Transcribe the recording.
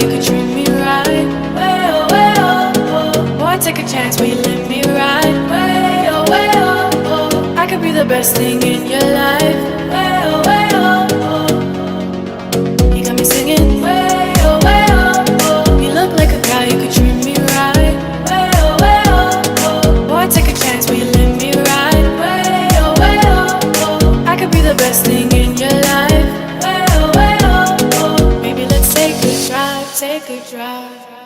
you could treat me right. Way oh, way oh, oh. Boy, take a chance, will you let me ride? Way oh, way oh, oh. I could be the best thing in your life. Way oh, way oh, oh. You got me singing. Way oh, way oh, oh. You look like a guy, you could treat me right. Way oh, way oh, oh. Boy, take a chance, will you let me ride? Way oh, way oh, oh. I could be the best thing in your life. Way oh, way oh, oh. Maybe let's take a drive, take a drive.